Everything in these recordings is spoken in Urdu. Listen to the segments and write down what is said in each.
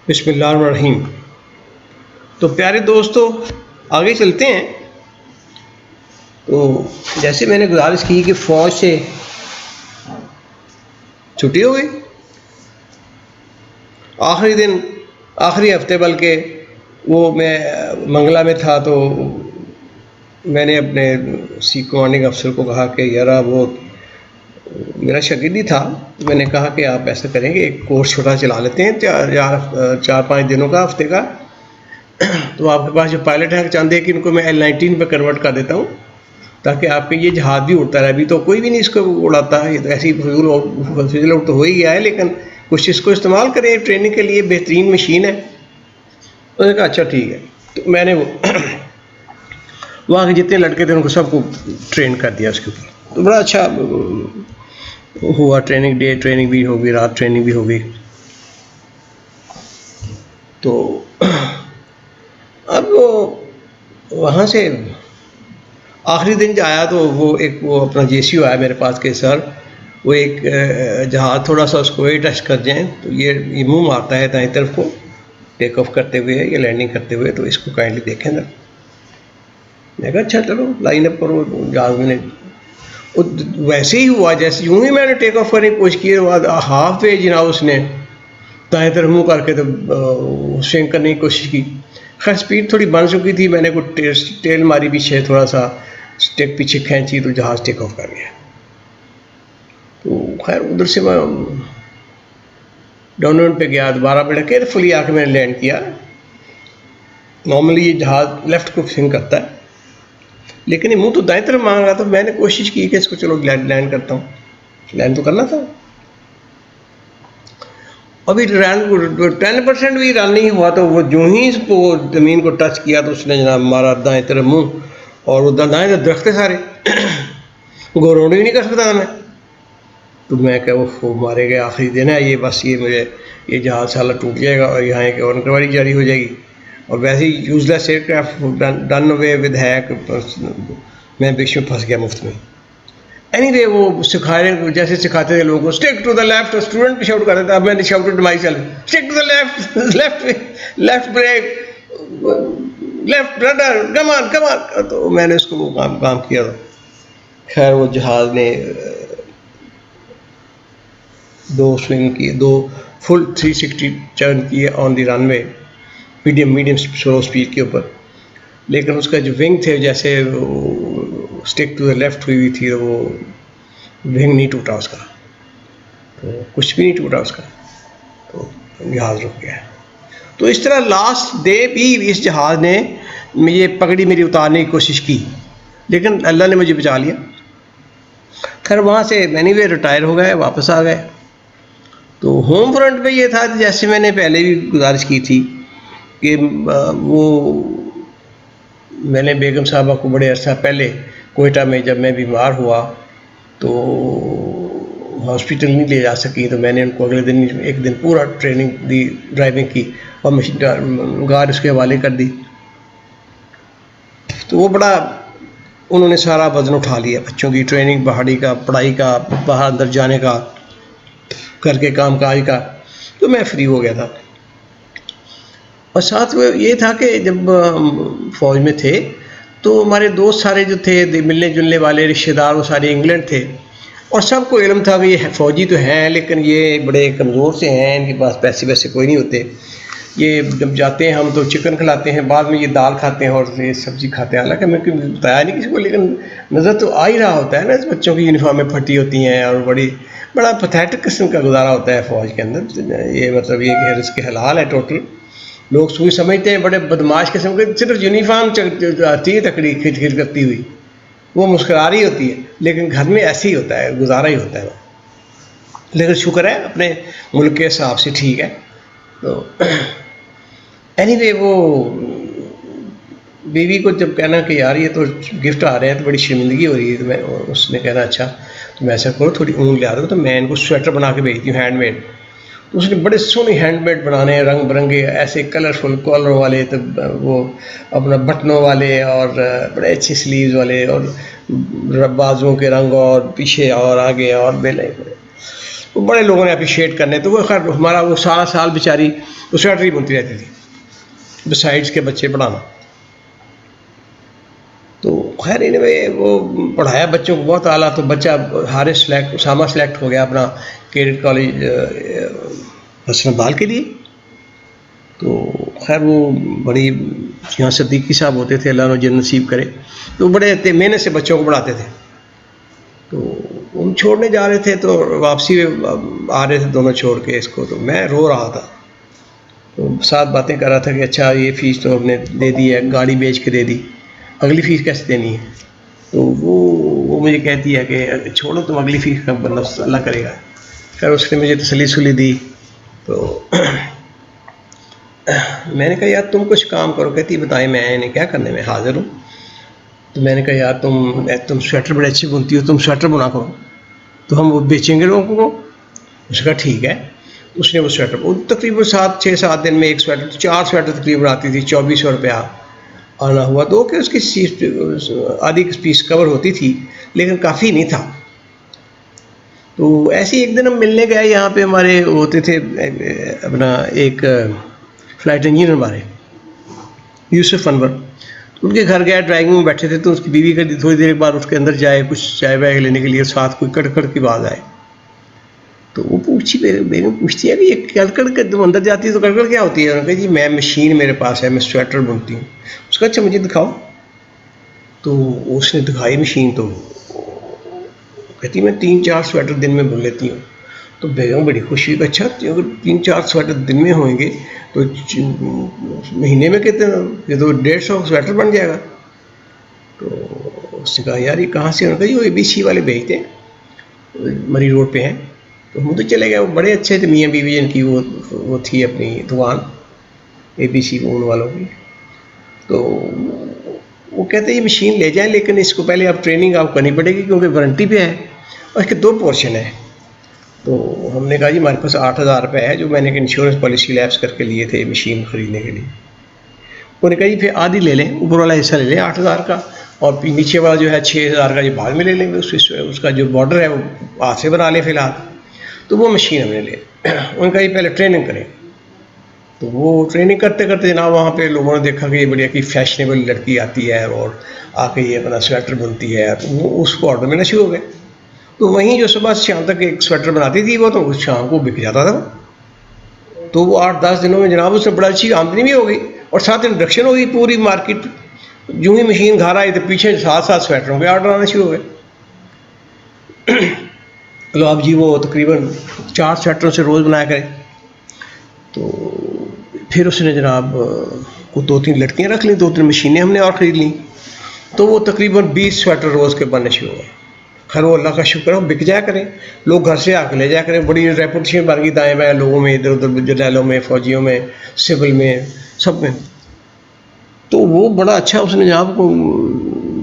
بسم اللہ الرحمن الرحیم۔ تو پیارے دوستو، آگے چلتے ہیں۔ تو جیسے میں نے گزارش کی کہ فوج سے چھٹی ہو گئی آخری دن، آخری ہفتے، بلکہ وہ میں منگلا میں تھا، تو میں نے اپنے سی کمانڈنگ افسر کو کہا کہ یار وہ میرا شاگرد ہی تھا، میں نے کہا کہ آپ ایسا کریں کہ ایک کورس چھوٹا چلا لیتے ہیں 4-5 دنوں کا، ہفتے کا۔ تو آپ کے پاس جو پائلٹ ہیں چاہتے ہیں کہ ان کو میں L-19 پہ کنورٹ کر دیتا ہوں تاکہ آپ کے یہ جہاز بھی اڑتا رہے۔ ابھی تو کوئی بھی نہیں اس کو اڑاتا ہے، یہ تو ایسی فضول آؤٹ تو ہو ہی گیا ہے، لیکن کچھ اس کو استعمال کریں ٹریننگ کے لیے، بہترین مشین ہے۔ انہوں نے کہا اچھا ٹھیک ہے۔ تو میں نے وہاں کے جتنے لڑکے تھے ان کو سب کو ٹرین کر دیا اس کے اوپر۔ تو بڑا اچھا ہوا، ٹریننگ ڈے ٹریننگ بھی ہوگی، رات ٹریننگ بھی ہوگی۔ تو اب وہاں سے آخری دن جو آیا تو وہ اپنا JCO آیا میرے پاس کہ سر وہ ایک جہاز تھوڑا سا اس کو ٹچ کر جائیں تو یہ منہ مارتا ہے دائیں طرف کو ٹیک آف کرتے ہوئے یا لینڈنگ کرتے ہوئے، تو اس کو کائنڈلی دیکھیں نا۔ میں کہا اچھا چلو لائن اپ کرو جہاز میں نے۔ ویسے ہی ہوا جیسے یوں ہی میں نے ٹیک آف کرنے کی کوشش کی، ہاف وے جناب اس نے دائیں طرف منہ کر کے تو سوئنگ کرنے کی کوشش کی۔ خیر اسپیڈ تھوڑی بن چکی تھی، میں نے کوئی ٹیل ماری پیچھے، تھوڑا سا اسٹیک پیچھے کھینچی تو جہاز ٹیک آف کر گیا۔ تو خیر ادھر سے میں ڈاؤن وینڈ پہ گیا، دوبارہ بیٹھا کیئرفلی آ کے میں نے لینڈ کیا۔ نارملی یہ جہاز لیفٹ کو سوئنگ کرتا ہے لیکن یہ منہ تو دائیں طرف مانگ رہا تھا۔ میں نے کوشش کی کہ اس کو چلو لینڈ کرتا ہوں، لینڈ تو کرنا تھا۔ ابھی 10% بھی رن نہیں ہوا تو وہ جو ہی اس کو زمین کو ٹچ کیا تو اس نے جناب مارا دائیں طرف منہ، اور وہ دائیں طرف درخت سارے گوروڈ بھی نہیں کر سکتا میں۔ تو میں کہ وہ مارے گئے، آخری دن ہے یہ، بس یہ مجھے یہ جہاز سالہ ٹوٹ جائے گا اور یہاں ایک اور انکوائری جاری ہو جائے گی، اور ویسے ہی useless aircraft done away with hack, میں بیچ میں پھنس گیا مفت میں۔ اینی وے وہ سکھائے جیسے سکھاتے تھے لوگوں کو stick to the left, student بھی شاؤٹ کرتے تھے، اب میں نے shout to myself stick to the left, left brake, left rudder, come on come on. تو میں نے اس کو کام کیا تھا۔ خیر وہ جہاز نے 2 سوئنگ کی، 2 فل 360 ٹرن کیے آن دی رن وے، میڈیم سلو اسپیڈ کے اوپر، لیکن اس کا جو ونگ تھے جیسے اسٹیک ٹو دا لیفٹ ہوئی ہوئی تھی، وہ ونگ نہیں ٹوٹا اس کا، تو کچھ بھی نہیں ٹوٹا اس کا، تو جہاز رک گیا۔ تو اس طرح لاسٹ ڈے بھی اس جہاز نے یہ پگڑی میری اتارنے کی کوشش کی، لیکن اللہ نے مجھے بچا لیا۔ خیر وہاں سے اینی وے ریٹائر ہو گئے، واپس آ گئے۔ تو ہوم فرنٹ پہ یہ تھا جیسے میں نے پہلے بھی گزارش کی تھی کہ وہ میں نے بیگم صاحبہ کو بڑے عرصہ پہلے کوئٹہ میں جب میں بیمار ہوا تو ہاسپٹل نہیں لے جا سکی، تو میں نے ان کو اگلے دن ایک دن پورا ٹریننگ دی، ڈرائیونگ کی، اور گار اس کے حوالے کر دی۔ تو وہ بڑا انہوں نے سارا وزن اٹھا لیا، بچوں کی ٹریننگ، پہاڑی کا، پڑھائی کا، باہر اندر جانے کا، گھر کے کام کاج کا، تو میں فری ہو گیا تھا۔ اور ساتھ میں یہ تھا کہ جب فوج میں تھے تو ہمارے دوست سارے جو تھے ملنے جلنے والے رشتہ دار وہ سارے انگلینڈ تھے، اور سب کو علم تھا کہ یہ فوجی تو ہیں لیکن یہ بڑے کمزور سے ہیں، ان کے پاس پیسے ویسے کوئی نہیں ہوتے، یہ جب جاتے ہیں ہم تو چکن کھلاتے ہیں، بعد میں یہ دال کھاتے ہیں اور یہ سبزی کھاتے ہیں۔ حالانکہ میں بتایا نہیں کسی کو، لیکن نظر تو آ ہی رہا ہوتا ہے نا، بچوں کی یونیفارمیں پھٹی ہوتی ہیں اور بڑا پتھیٹک قسم کا گزارا ہوتا ہے فوج کے اندر۔ یہ مطلب یہ کہ رزق حلال ہے ٹوٹل، لوگ سوئی سمجھتے ہیں بڑے بدماش قسم کے، صرف یونیفارم آتی ہے تکڑی کھچ کھچ کرتی ہوئی، وہ مسکرا رہی ہوتی ہے، لیکن گھر میں ایسے ہی ہوتا ہے، گزارا ہی ہوتا ہے۔ لیکن شکر ہے اپنے ملک کے حساب سے ٹھیک ہے۔ تو اینی وے وہ بیوی کو جب کہنا کہ یار یہ تو گفٹ آ رہے ہیں تو بڑی شرمندگی ہو رہی ہے، تو میں اس نے کہنا اچھا تو میں ایسا کرو تھوڑی اون لیا دو، تو میں ان کو سویٹر بنا کے بھیجتی ہوں ہینڈ میڈ۔ تو اس نے بڑے سونے ہینڈ میڈ بنانے، رنگ برنگے ایسے کلرفل کالر والے، تو وہ اپنا بٹنوں والے اور بڑے اچھے سلیوز والے، اور بازوؤں کے رنگ اور پیچھے اور آگے اور بیلے، وہ بڑے لوگوں نے اپریشیٹ کرنے، تو وہ خیر ہمارا وہ سارا سال بیچاری وہ سویٹر ہی بنتی رہتی تھی بسائڈس کے بچے پڑھانا. تو خیر ان میں وہ پڑھایا بچوں کو بہت اعلیٰ. تو بچہ حارث سلیکٹ، اسامہ سلیکٹ ہو گیا اپنا کیڈٹ کالج حسن بال کے لیے. تو خیر وہ بڑی یہاں صدیقی صاحب ہوتے تھے، اللہ نے جن نصیب کرے، تو بڑے محنت سے بچوں کو پڑھاتے تھے. تو ہم چھوڑنے جا رہے تھے تو واپسی میں آ رہے تھے دونوں چھوڑ کے اس کو، تو میں رو رہا تھا. تو ساتھ باتیں کر رہا تھا کہ اچھا یہ فیس تو ہم نے دے دی ہے، گاڑی بیچ کے دے دی، اگلی فیس کیسے دینی ہے. تو وہ مجھے کہتی ہے کہ چھوڑو تم، اگلی فیس کا بندوبست اللہ کرے گا. خیر اس نے مجھے تسلی سلی دی. تو میں نے کہا یار تم کچھ کام کرو. کہتی بتائیں میں انہیں کیا کرنے میں حاضر ہوں. تو میں نے کہا یار تم سویٹر بڑے اچھی بنتی ہو، تم سویٹر بنا کرو تو ہم وہ بیچیں گے لوگوں کو. اس نے کہا ٹھیک ہے. اس نے وہ سویٹر تقریباً 6-7 دن میں ایک سویٹر، 4 سویٹر تقریباً آتی تھی، 2400 روپیہ آنا ہوا. تو کہ اس کی آدھی پیس کور ہوتی تھی لیکن کافی نہیں تھا. تو ایسے ایک دن ہم ملنے گئے، یہاں پہ ہمارے ہوتے تھے اپنا ایک فلائٹ انجینئر ہمارے یوسف انور. ان کے گھر گیا، ڈرائنگ میں بیٹھے تھے. تو اس کی بیوی کا تھوڑی دیر بعد اس کے اندر جائے کچھ چائے وائے لینے کے لیے، ساتھ کوئی کڑکڑ کی آواز آئے. تو وہ بیگم پوچھتی ہے کہ یہ کڑکڑ کے تم اندر جاتی ہے تو کڑکڑ کیا ہوتی ہے؟ انہوں نے کہا جی میں مشین میرے پاس ہے، میں سویٹر بنتی ہوں. اس کا اچھا مجھے دکھاؤ. تو اس نے دکھائی مشین. تو کہتی میں 3-4 سویٹر دن میں بن لیتی ہوں. تو بیگم بڑی خوشی کہ اچھا اگر 3-4 سویٹر دن میں ہوئیں گے تو مہینے میں کتنے، یہ تو 150 سویٹر بن جائے گا. تو اس نے کہا یار یہ کہاں سے؟ انہوں نے کہا یہ ABC والے بھیجتے ہیں، مری روڈ پہ ہیں. تو ہم تو چلے گئے. وہ بڑے اچھے تھے میاں بیوی، جن کی وہ تھی اپنی دکان ABC اون والوں کی. تو وہ کہتے ہیں یہ مشین لے جائیں لیکن اس کو پہلے آپ ٹریننگ آپ کرنی پڑے گی کیونکہ وارنٹی پہ ہے اور اس کے 2 پورشن ہیں. تو ہم نے کہا جی ہمارے پاس 8000 روپے ہے جو میں نے انشورنس پالیسی لیپس کر کے لیے تھے مشین خریدنے کے لیے. انہوں نے کہا جی پھر آدھی لے لیں، اوپر والا حصہ لے لیں 8000 کا، اور نیچے والا جو ہے 6000 کا یہ بعد میں لے لیں گے. اس کا جو بارڈر ہے وہ ہاتھ سے بنا لیں فی الحال. تو وہ مشین ہم نے لے. ان کا یہ پہلے ٹریننگ کریں. تو وہ ٹریننگ کرتے کرتے جناب وہاں پہ لوگوں نے دیکھا کہ یہ بڑی کی فیشنیبل لڑکی آتی ہے اور آ کے یہ اپنا سویٹر بنتی ہے. تو وہ اس کو آرڈر ملنا شروع ہو گئے. تو وہیں جو صبح سے شام تک ایک سویٹر بناتی تھی وہ، تو شام کو بک جاتا تھا. تو وہ 8-10 دنوں میں جناب اس سے بڑا اچھی آمدنی بھی ہو گئی اور ساتھ انڈکشن ہو گئی پوری مارکیٹ. جو ہی مشین گھر آئی تو پیچھے 7 سویٹروں کے آرڈر آنے شروع ہو گئے. چلو اب جی وہ تقریباً 4 سویٹروں سے روز بنایا کریں. تو پھر اس نے جناب کو 2-3 لڑکیاں رکھ لیں، 2-3 مشینیں ہم نے اور خرید لیں. تو وہ تقریباً 20 سویٹر روز کے بننے شروع ہوئے. خیر وہ اللہ کا شکر ہے بک جایا کریں، لوگ گھر سے آ کے لے جایا کریں. بڑی ریپوٹیشن بن گئی دائیں بائیں لوگوں میں، ادھر ادھر جرنیلوں میں، فوجیوں میں، سول میں، سب میں. تو وہ بڑا اچھا اس نے جناب کو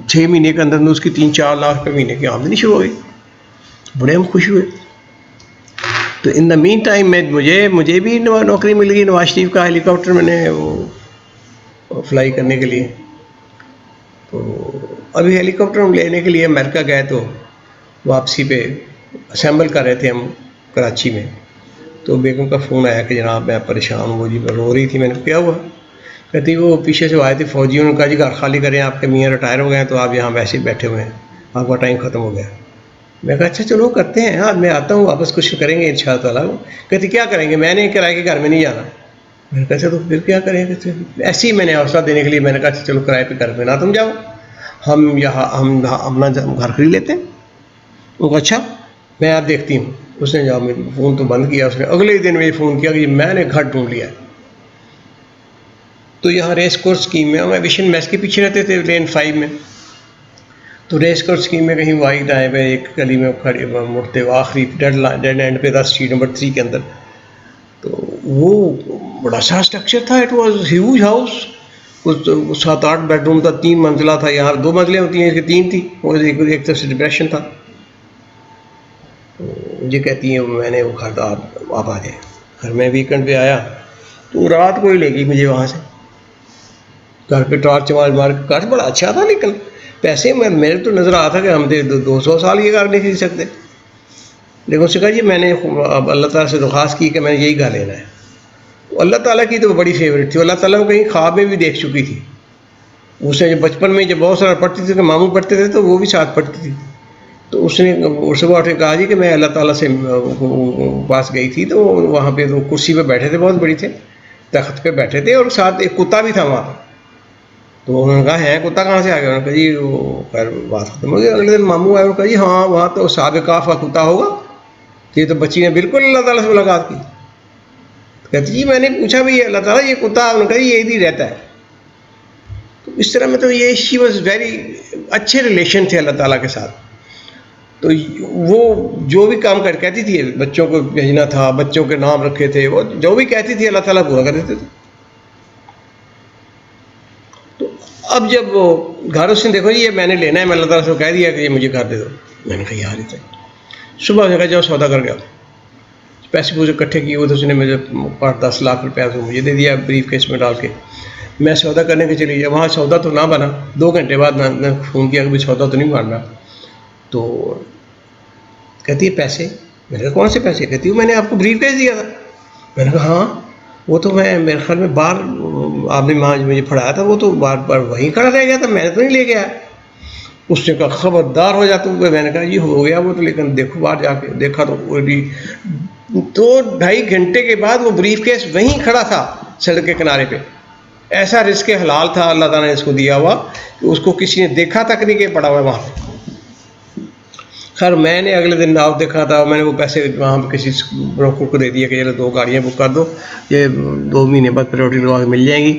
6 مہینے کے اندر اس کی 3-4 لاکھ روپے مہینے کی آمدنی شروع ہو گئی. بڑے ہم خوش ہوئے. تو ان دا مین ٹائم مجھے بھی نوکری مل گئی نواز شریف کا ہیلی کاپٹر میں نے وہ فلائی کرنے کے لیے. تو ابھی ہیلی کاپٹر ہم لینے کے لیے امریکہ گئے تو واپسی پہ اسمبل کر رہے تھے ہم کراچی میں. تو بیگم کا فون آیا کہ جناب میں پریشان ہوں. وہ جی میں رو رہی تھی. میں نے کیا ہوا؟ کہتی وہ پیچھے سے آئے تھے فوجیوں نے کہا جی گھر خالی کریں، آپ کے میاں ریٹائر ہو گئے ہیں تو آپ یہاں ویسے ہی بیٹھے ہوئے ہیں، آپ کا ٹائم ختم ہو گیا. میں کہا اچھا چلو کرتے ہیں، ہاں میں آتا ہوں واپس کچھ کریں گے انشاء اللہ. کہتی کیا کریں گے؟ میں نے کرائے کے گھر میں نہیں جانا. میں نے کہا اچھا تو پھر کیا کریں گے؟ ایسے ہی میں نے حوصلہ دینے کے لیے میں نے کہا چلو کرائے پہ گھر پہ نہ تم جاؤ، ہم یہاں ہم اپنا گھر خرید لیتے ہیں. وہ کہا اچھا میں آپ دیکھتی ہوں. اس نے جب فون تو بند کیا، اس نے اگلے دن مجھے فون کیا کہ میں نے گھر ڈھونڈ لیا. تو یہاں ریس کورس اسکیم میں ہم ویشن میس کے پیچھے رہتے تھے لین 5 میں. تو ریس کورس اسکیم میں کہیں واحد آئے ہوئے ایک گلی میں کھڑے مڑتے ہوئے آخری ڈیڈ اینڈ پہ 10 اسٹریٹ نمبر 3 کے اندر. تو وہ بڑا سا اسٹرکچر تھا. It was huge house. 7-8 bedroom تھا، 3 منزلہ تھا. یہاں 2 منزلیں ہوتی ہیں، اس کے 3 تھی. وہ ایک طرف سے ڈپریشن تھا. مجھے کہتی ہیں میں نے وہ گھر آپ آ جائیں. گھر میں ویکینڈ پہ آیا تو رات کو ہی لے گئی مجھے وہاں سے. گھر پہ ٹارچ مار کے. گھر بڑا اچھا تھا لیکن پیسے میں میرے تو نظر آتا تھا کہ ہم 200 سال یہ گھر نہیں خرید سکتے. لیکن اس نے کہا جی میں نے اب اللہ تعالیٰ سے درخواست کی کہ میں نے یہی گھر لینا ہے. اللہ تعالیٰ کی تو بڑی فیوریٹ تھی, اللہ تعالیٰ کو کہیں خواب میں بھی دیکھ چکی تھی. اس نے جب بچپن میں جب بہت سارا پڑھتی تھی کہ ماموں پڑھتے تھے تو وہ بھی ساتھ پڑھتی تھی. تو اس نے صبح اٹھ کے کہا جی کہ میں اللہ تعالیٰ سے پاس گئی تھی, تو وہاں پہ تو کرسی پہ بیٹھے تھے, بہت بڑی تھے, تخت پہ بیٹھے تھے, اور ساتھ ایک کتا بھی تھا وہاں پہ. تو انہوں نے کہا ہے کتا کہاں سے آ گیا؟ انہوں نے کہا جی وہ خیر بات ختم ہو گئی. اگلے دن ماموں آئے, انہوں نے کہا جی ہاں وہاں تو صاحب کاف کا کتا ہوگا. یہ تو بچی نے بالکل اللہ تعالیٰ سے ملاقات کی. کہتی جی میں نے پوچھا بھی اللہ تعالیٰ یہ کتا, انہوں نے کہا جی یہ ادھر رہتا ہے. تو اس طرح میں تو یہ شی واز ویری اچھے ریلیشن تھے اللہ تعالیٰ کے ساتھ. تو وہ جو بھی کام کہتی تھی, بچوں کو بھیجنا تھا, بچوں کے نام رکھے تھے, وہ جو بھی کہتی تھی اللہ تعالیٰ پورا کر دیتے تھے. تو اب جب وہ گھر اس نے دیکھو جی یہ میں نے لینا ہے, میں اللہ تعالیٰ سے کہہ دیا کہ یہ مجھے گھر دے دو. میں نے کہا یار اتنے صبح سے کہا جاؤ سودا کر گیا. پیسے پوسے اکٹھے کیے ہوئے تو اس نے مجھے 10 لاکھ روپیہ تو مجھے دے دیا بریف کیس میں ڈال کے. میں سودا کرنے کے چلی گیا, وہاں سودا تو نہ بنا. 2 گھنٹے بعد میں فون کیا کہ بھی سودا تو نہیں ماننا. تو کہتی ہے پیسے؟ میں نے کہا کون سے پیسے؟ کہتی ہوں میں نے آپ کو بریف کیس دیا تھا. میں نے کہا ہاں وہ تو میں میرے خیال میں باہر آپ نے مجھے پڑھایا تھا, وہ تو بار بار وہیں کھڑا رہ گیا تھا, میں نے تو نہیں لے گیا. اس نے کہا خبردار ہو جاتا ہوں. میں نے کہا جی ہو گیا وہ تو, لیکن دیکھو باہر جا کے دیکھا تو 2-2.5 گھنٹے کے بعد وہ بریف کیس وہیں کھڑا تھا سڑک کے کنارے پہ. ایسا رزق حلال تھا اللہ تعالیٰ نے اس کو دیا ہوا کہ اس کو کسی نے دیکھا تک نہیں کہ پڑا ہوا وہاں پہ. خیر میں نے اگلے دن آپ دیکھا تھا, میں نے وہ پیسے وہاں پہ کسی بروکر کو دے دیا کہ چلو 2 گاڑیاں بک کر دو, یہ 2 مہینے بعد پریورٹی لگا کے مل جائیں گی,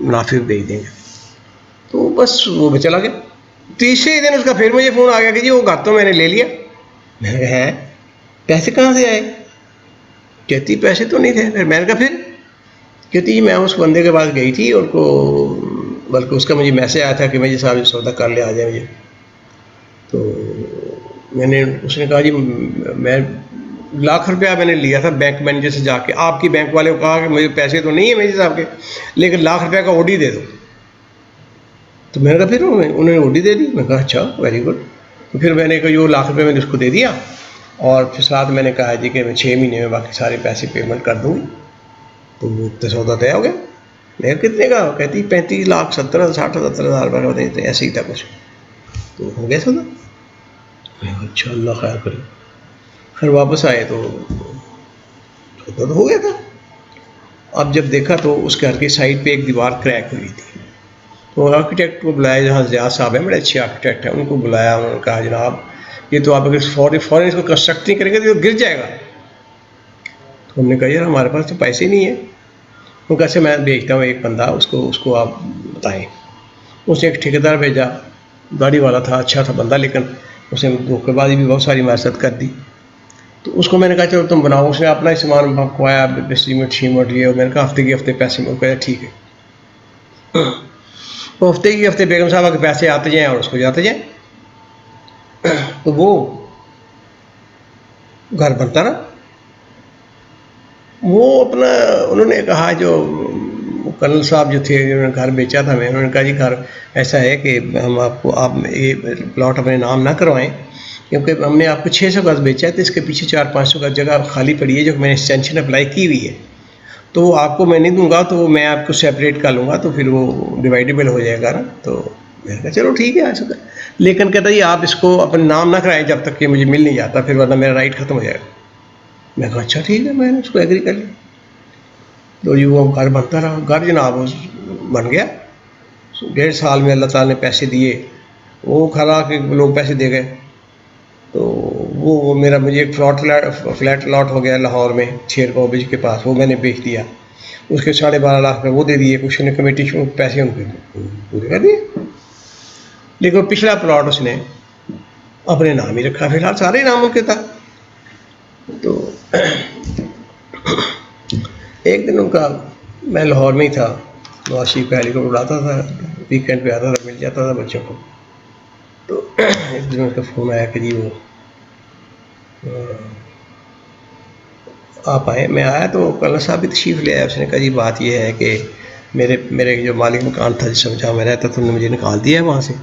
منافع دے دیں گے. تو بس وہ چلا گیا. تیسرے دن اس کا پھر مجھے فون آ گیا کہ جی وہ گھر تو میں نے لے لیا. میں نے کہا ہے پیسے کہاں سے آئے؟ کہتی پیسے تو نہیں تھے. پھر میں نے کہا پھر؟ کہتی جی میں اس بندے کے پاس گئی تھی اور کو بلکہ اس کا مجھے میسج آیا تھا کہ مجھے صاحب سودا کر لے آ جائے مجھے. تو میں نے اس نے کہا جی میں 1 لاکھ روپیہ میں نے لیا تھا بینک مینیجر سے جا کے, آپ کی بینک والے کو کہا کہ مجھے پیسے تو نہیں ہیں میجر صاحب کے, لیکن 1 لاکھ روپیہ کا اوڈی دے دو. تو میں نے کہا پھر انہوں نے اوڈی دے دی. میں نے کہا اچھا ویری گڈ. تو پھر میں نے کہا یہ 1 لاکھ روپیہ میں نے اس کو دے دیا, اور پھر ساتھ میں نے کہا جی کہ میں 6 مہینے میں باقی سارے پیسے پیمنٹ کر دوں گی. تو وہ سودا طے ہو گیا. میں کتنے کا؟ کہتی 35 لاکھ 70,000 روپئے کا دیتے, ایسے ہی تھا کچھ. تو ہو گیا سودا. میں کہا اچھا اللہ خیر کرے. پھر واپس آئے تو سودا تو ہو گیا تھا. اب جب دیکھا تو اس گھر کی سائڈ پہ ایک دیوار کریک ہوئی تھی. تو آرکیٹیکٹ کو بلایا, جہاں زیاد صاحب ہیں بڑے اچھے آرکیٹیکٹ ہیں, ان کو بلایا. انہوں نے کہا جناب یہ تو آپ اگر فوراً اس کو کنسٹرکٹ نہیں کریں گے تو گر جائے گا. تو ہم نے کہا یار ہمارے پاس تو پیسے نہیں ہیں. وہ کیسے میں بھیجتا ہوں ایک بندہ, اس کو آپ بتائیں. اس نے ایک ٹھیکیدار بھیجا, گاڑی والا تھا, اچھا تھا بندہ, لیکن اس نے دھوکے بازی بھی بہت ساری معاشرت کر دی. تو اس کو میں نے کہا چلو تم بناؤ. اس نے اپنا ہی سامان پکوایا, سیمنٹ شیمنٹ لیے, اور میں نے کہا ہفتے کے ہفتے پیسے. میں کہا ٹھیک ہے. وہ ہفتے کے ہفتے بیگم صاحبہ کے پیسے آتے جائیں اور اس کو جاتے جائیں. تو وہ گھر بنتا نا. وہ اپنا انہوں نے کہا جو کرنل صاحب جو تھے انہوں نے گھر بیچا تھا, انہوں نے کہا جی گھر ایسا ہے کہ ہم آپ یہ پلاٹ اپنے نام نہ کروائیں, کیونکہ ہم نے آپ کو 600 گز بیچا ہے, تو اس کے پیچھے 400-500 گز جگہ خالی پڑی ہے جو میں نے ایکسٹینشن اپلائی کی ہوئی ہے. تو وہ آپ کو میں نہیں دوں گا, تو میں آپ کو سیپریٹ کر لوں گا, تو پھر وہ ڈیوائڈیبل ہو جائے گا نا. تو میں نے کہا چلو ٹھیک ہے ایسا. لیکن کہتا جی آپ اس کو اپنے نام نہ کرائیں جب تک کہ مجھے مل نہیں جاتا, پھر ورنہ میرا رائٹ ختم ہو جائے گا. میں کہا اچھا ٹھیک ہے, میں نے اس کو ایگری کر لیا. تو جی وہ گھر بنتا رہا. گھر جناب بن گیا. 1.5 سال میں اللہ تعالیٰ نے پیسے دیے. وہ کھلا کہ لوگ پیسے دے گئے. تو وہ میرا مجھے ایک فلیٹ لاٹ ہو گیا لاہور میں شیر کو برج کے پاس, وہ میں نے بیچ دیا. اس کے 12.5 لاکھ روپے وہ دے دیے. کچھ نے کمیٹی پیسے ان کو پورے کر دیے. لیکن پچھلا پلاٹ اس نے اپنے نام ہی رکھا. فی الحال سارے نام ان کے تھا. تو ایک دن ان کا میں لاہور میں ہی تھا, نواز شریف کا ہیلی کاپٹر اڑاتا تھا, ویکینڈ پہ آتا تھا, مل جاتا تھا بچوں کو. تو ایک دن ان کا فون آیا کہ جی وہ آپ آئے. میں آیا تو کرنل صاحب بھی تشریف لے آیا. اس نے کہا جی بات یہ ہے کہ میرے جو مالک مکان تھا جس جہاں میں رہتا تھا, انہوں نے مجھے نکال دیا ہے وہاں سے,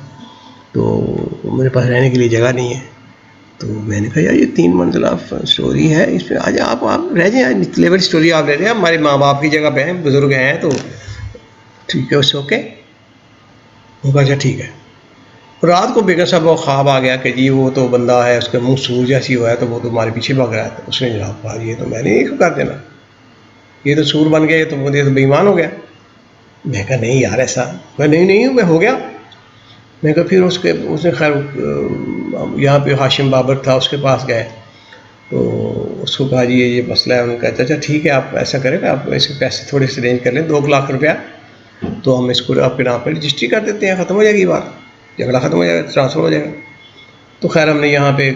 تو میرے پاس رہنے کے لیے جگہ نہیں ہے. تو میں نے کہا یار یہ 3 منزلہ اسٹوری ہے، اس پہ آج آپ رہ جائیں، لیول اسٹوری آپ لے رہے ہیں، ہمارے ماں باپ کی جگہ پہ ہیں، بزرگ ہیں، تو ٹھیک ہے، اس اوکے. وہ کہا اچھا ٹھیک ہے. رات کو بیگم صاحب کو خواب آ گیا کہ جی وہ تو بندہ ہے، اس کے منہ سور جیسی ہوا ہے، تو وہ تمہارے پیچھے بھاگ رہا ہے. اس نے جناب کہا یہ تو میں نے نہیں کر دینا، یہ تو سور بن گیا، یہ تو مجھے تو بے ایمان ہو گیا. میں کہا نہیں یار ایسا، میں نہیں میں ہو گیا. میں کہا پھر اس نے خیر یہاں پہ ہاشم بابر تھا، اس کے پاس گئے تو اس کو کہا جی یہ مسئلہ ہے. انہوں نے کہا اچھا ٹھیک ہے، آپ ایسا کریں کہ آپ اس کے پیسے تھوڑے سے ارینج کر لیں، 2 لاکھ روپیہ، تو ہم اس کو آپ کے نام پہ رجسٹری کر دیتے ہیں، ختم ہو جائے گی بات، جھگڑا ختم ہو جائے گا، ٹرانسفر ہو جائے گا. تو خیر ہم نے یہاں پہ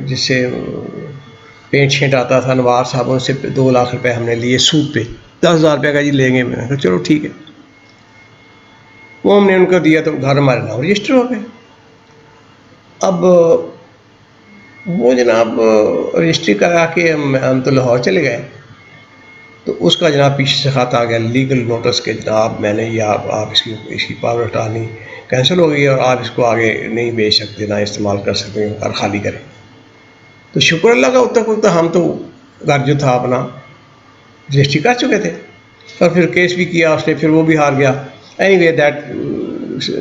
جس سے پینٹ شینٹ آتا تھا نوار صاحب، ان سے 2 لاکھ روپے ہم نے لیے سود پہ. 10,000 روپے کا جی لیں گے. میں نے کہا چلو ٹھیک ہے. وہ ہم نے ان کو دیا تو گھر ہمارے نام رجسٹر ہو گئے. اب وہ جناب رجسٹری کرا کے ہم تو لاہور چلے گئے، تو اس کا جناب پیچھے سے خط آ گیا لیگل نوٹس کہ جناب میں نے یہ آپ اس کی پاور اٹارنی کینسل ہو گئی اور آپ اس کو آگے نہیں بیچ سکتے، نہ استعمال کر سکتے، اور خالی کریں. تو شکر اللہ کا اتنا کوئی، ہم تو گھر جو تھا اپنا رجسٹری کر چکے تھے، اور پھر کیس بھی کیا اس نے، پھر وہ بھی ہار گیا. اینی وے دیٹ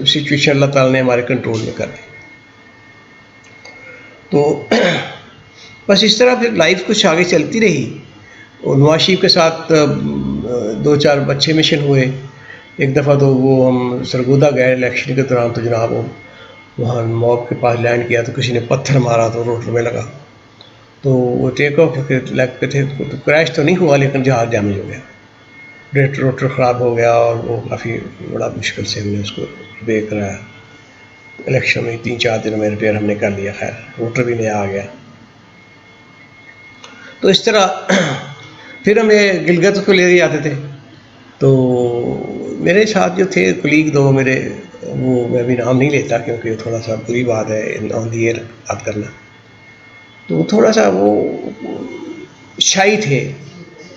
سچویشن اللہ تعالیٰ نے ہمارے کنٹرول میں کر دی. تو بس اس طرح پھر لائف کچھ آگے چلتی رہی. اور نواز شریف کے ساتھ 2-4 اچھے مشن ہوئے. ایک دفعہ تو وہ ہم سرگودا گئے الیکشن کے دوران، تو جناب وہاں موب کے پاس لینڈ کیا تو کسی نے پتھر مارا تو روٹر میں لگا، تو وہ ٹیک آف کے لیگ پہ تھے، تو کریش تو نہیں ہوا لیکن جہاز ڈیمیج ہو گیا، روٹر خراب ہو گیا، اور وہ کافی بڑا مشکل سے ہم نے اس کو ریپیئر کرایا. الیکشن میں 3-4 دنوں میں ریپیئر ہم نے کر لیا، خیر روٹر بھی نیا آ گیا. تو اس طرح پھر ہمیں گلگت کو لے جاتے تھے. تو میرے ساتھ جو تھے کلیگ 2 میرے، وہ میں بھی نام نہیں لیتا کیونکہ تھوڑا سا بری بات ہے آن دی ایئر بات کرنا، تو تھوڑا سا وہ شائی تھے،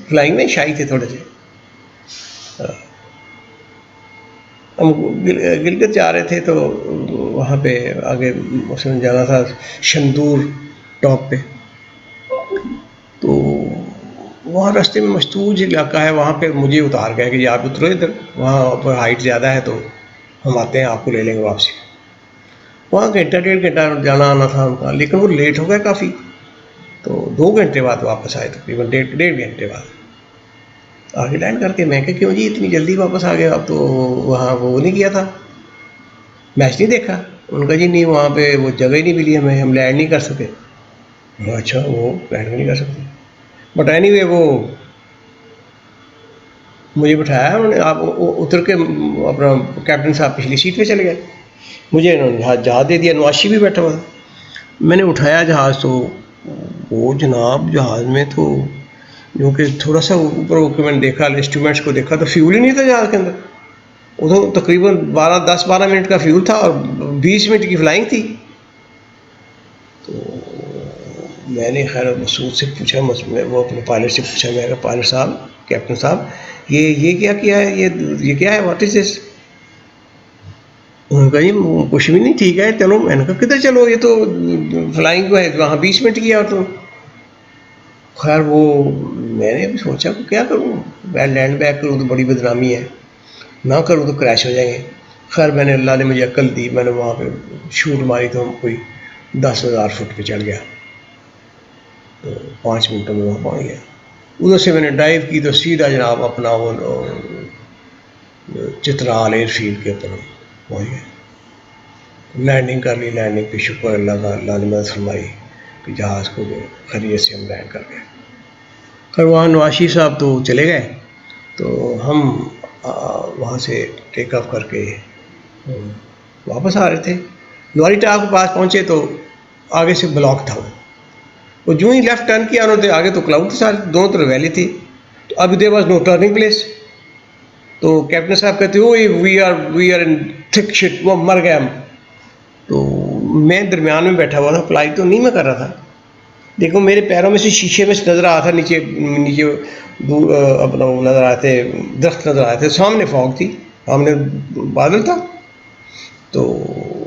فلائنگ میں شائی تھے تھوڑے سے. ہم گلگت جا رہے تھے تو وہاں پہ آگے اس میں جانا تھا شندور ٹاپ پہ، تو وہاں راستے میں مشتوج علاقہ ہے، وہاں پہ مجھے اتار گیا کہ جی آپ اترو ادھر، وہاں پر ہائٹ زیادہ ہے تو ہم آتے ہیں آپ کو لے لیں گے واپسی. وہاں 1.5 گھنٹہ جانا آنا تھا ان کا، لیکن وہ لیٹ ہو گئے کافی، تو 2 گھنٹے بعد واپس آئے، تقریباً 1.5 گھنٹے بعد آگے لینڈ کر کے. میں کہ کیوں جی اتنی جلدی واپس آ گئے آپ؟ تو وہاں وہ نہیں کیا تھا، میچ نہیں دیکھا؟ ان کا جی نہیں وہاں پہ وہ جگہ ہی نہیں ملی ہمیں، ہم لینڈ نہیں کر سکے. اچھا وہ لینڈ نہیں کر سکتے، بٹ اینی وے وہ مجھے بٹھایا انہوں نے، آپ اتر کے اپنا کیپٹن صاحب پچھلی سیٹ پہ چلے گئے، مجھے انہوں نے جہاز دے دیا، نواز شریف بھی بیٹھا ہوا تھا. میں نے اٹھایا جہاز، تو وہ جناب جہاز میں تو جو کہ تھوڑا سا اوپر ہو کے میں نے دیکھا انسٹرومنٹس کو دیکھا تو فیول ہی نہیں تھا جہاز کے اندر. وہ تو تقریباً 10-12 منٹ کا فیول تھا اور 20 منٹ کی فلائنگ تھی. تو میں نے خیر مسعود سے پوچھا، وہ اپنے پائلٹ سے پوچھا، میں کہا پائلٹ صاحب، کیپٹن صاحب یہ کیا ہے، یہ کیا ہے، واٹ از دس؟ انہوں نے کہا جی کچھ بھی نہیں، ٹھیک ہے چلو. میں نے کہا کدھر چلو، یہ تو فلائنگ کو ہے، وہاں 20 منٹ کیا. اور تو خیر وہ میں نے سوچا کہ کیا کروں، میں لینڈ بیک کروں تو بڑی بدنامی ہے، نہ کروں تو کریش ہو جائیں گے. خیر میں نے، اللہ نے مجھے عقل دی، میں نے وہاں پہ شوٹ ماری تو کوئی 10,000 فٹ پہ چڑھ گیا، تو 5 منٹوں میں وہاں پہنچ گیا. ادھر سے میں نے ڈائیو کی تو سیدھا جناب اپنا وہ چترال ایئر فیلڈ کے اوپر پہنچ گیا. لینڈنگ کر لی، لینڈنگ پہ شکر اللہ کا، اللہ نے مدد فرمائی کہ جہاز کو خیریت سے ہم لینڈ کر گئے. پھر وہاں نواز شریف صاحب تو چلے گئے، تو ہم وہاں سے ٹیک آف کر کے واپس آ رہے تھے. لواری ٹاپ کے پاس پہنچے تو آگے سے بلاک تھا، وہ جو ہی لیفٹ ٹرن کیا انہوں نے، آگے تو کلاؤڈ تھے سارے، دونوں طرف ویلی تھی، تو اب there was no turning place. تو کیپٹن صاحب کہتے ہوئے وی آر ان تھک شٹ، وہ مر گئے ہم. تو میں درمیان میں بیٹھا ہوا تھا، اپلائی تو نہیں میں کر رہا تھا، دیکھو میرے پیروں میں سے شیشے میں سے نظر آ رہا تھا، نیچے اپنا نظر آئے تھے، درخت نظر آئے تھے، سامنے فوگ تھی، سامنے بادل تھا. تو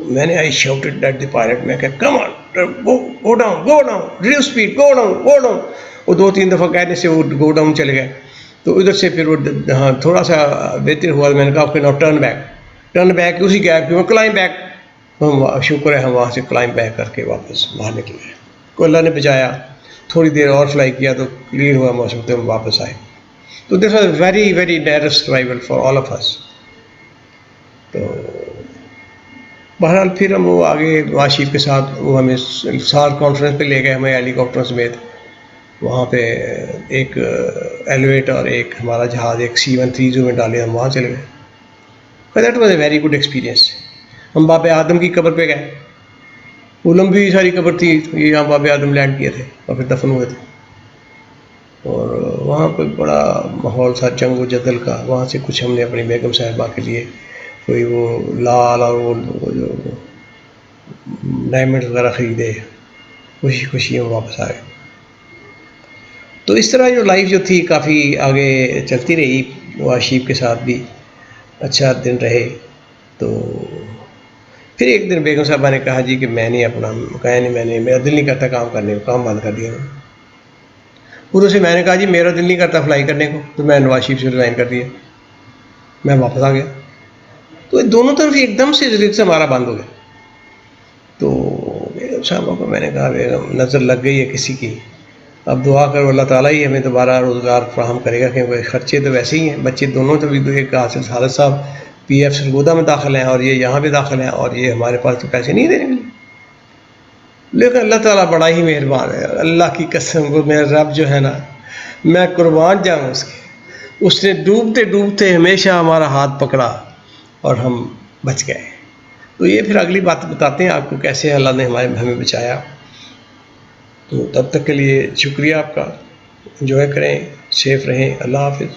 میں نے آئی شاؤٹڈ ایٹ دی پائلٹ، میں کہا come on go down reduce speed, go down. وہ 2-3 دفعہ کہنے سے وہ گو ڈاؤن چلے گئے. تو ادھر سے پھر وہ ہاں تھوڑا سا بہتر ہوا. میں نے کہا اوکے ناؤ ٹرن بیک اسی گیپ پہ کلائم بیک. شکر ہے ہم وہاں سے کلائم بیک کر کے واپس باہر نکلے. کو اللہ نے بچایا. تھوڑی دیر اور فلائی کیا تو کلیئر ہوا موسم، تو ہم واپس آئے. تو this was very very dangerous trial for all of us. تو بہرحال پھر ہم وہ آگے واشیف کے ساتھ وہ ہمیں سار کانفرنس پہ لے گئے ہمیں ہیلی کاپٹر سمیت. وہاں پہ ایک ایلیویٹ اور ایک ہمارا جہاز ایک C-130 میں ڈالے، ہم وہاں چلے گئے. That was a very good experience. ہم باب آدم کی قبر پہ گئے. وہ لمبی ساری قبر تھی، یہاں باب آدم لینڈ کیے تھے اور پھر دفن ہوئے تھے. اور وہاں پہ بڑا ماحول تھا جنگ و جدل کا. وہاں سے کچھ ہم نے اپنی بیگم صاحبہ کے لیے کوئی وہ لال اور وہ جو ڈائمنڈ وغیرہ خریدے. خوشی خوشی ہم واپس آئے. تو اس طرح جو لائف جو تھی کافی آگے چلتی رہی. واشیف کے ساتھ بھی اچھا دن رہے. تو پھر ایک دن بیگم صاحبہ نے کہا جی کہ میں نہیں اپنا کہا نہیں، میرا دل نہیں کرتا کام کرنے کو، کام بند کر دیا. ادھر سے میں نے کہا جی میرا دل نہیں کرتا فلائی کرنے کو، تو میں نواز شریف سے ریزائن کر دیا. میں واپس آ گیا. تو دونوں طرف ایک دم سے رزق سے ہمارا بند ہو گیا. تو بیگم صاحبہ کو میں نے کہا بیگم نظر لگ گئی ہے کسی کی، اب دعا کرو اللہ تعالیٰ ہی ہمیں دوبارہ روزگار فراہم کرے گا، کیونکہ خرچے تو ویسے ہی ہیں. بچے دونوں تو ایک حالت صاحب PF سرگودا میں داخل ہیں اور یہ یہاں پہ داخل ہیں، اور یہ ہمارے پاس تو پیسے نہیں دیں گے. لیکن اللہ تعالیٰ بڑا ہی مہربان ہے. اللہ کی قسم کو میرا رب جو ہے نا، میں قربان جاؤں اس کے. اس نے ڈوبتے ڈوبتے ہمیشہ ہمارا ہاتھ پکڑا اور ہم بچ گئے. تو یہ پھر اگلی بات بتاتے ہیں آپ کو کیسے اللہ نے ہمیں بچایا. تو تب تک کے لیے شکریہ آپ کا. انجوائے کریں، سیف رہیں. اللہ حافظ.